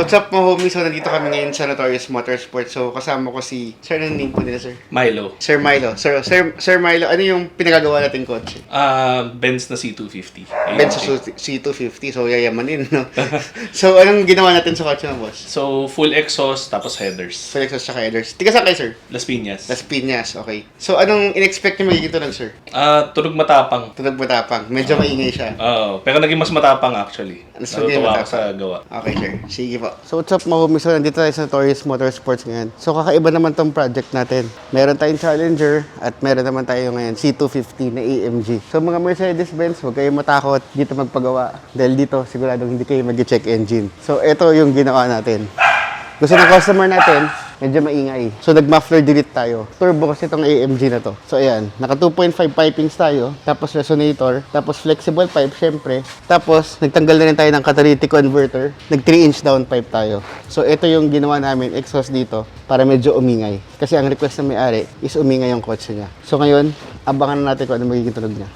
What's up mga homies? So, nandito kami ngayon sa Notorious Motorsport. So, kasama ko si... Sir, anong name po nila, sir? Milo. Sir Milo. Sir Milo, ano yung pinagagawa natin kotse? Benz na C250. Benz C250. So, yayamanin, no? So, anong ginawa natin sa kotse na, boss? So, full exhaust, tapos headers. Full exhaust tsaka headers. Tiga saan kayo, sir? Las Piñas. Las Piñas, okay. So, anong in-expect nyo magiging tunog, sir? Tunog matapang. Tunog matapang. Medyo maingay siya. Pero naging mas matapang actually. Mas naging Natutuwa ako matapang. sa gawa. Okay, sir. Sige po. So, what's up mga homies? So, nandito tayo sa Notorious Motorsports ngayon. So, kakaiba naman tong project natin. Meron tayong Challenger at meron naman tayo ngayon C250 na AMG. So, mga Mercedes-Benz, huwag kayong matakot dito magpagawa. Dahil dito, siguradong hindi kayo mag-check engine. So, ito yung ginawa natin. Gusto ng customer natin, medyo maingay. So, nag-muffler delete tayo. Turbo kasi itong AMG na to. So, ayan. Naka 2.5 pipings tayo. Tapos resonator. Tapos flexible pipe, syempre. Tapos, nagtanggal na rin tayo ng catalytic converter. Nag 3-inch down pipe tayo. So, ito yung ginawa namin, exhaust dito, para medyo umingay. Kasi ang request ng may-ari is umingay yung kotse niya. So, ngayon, abangan natin kung ano magiging tunog niya.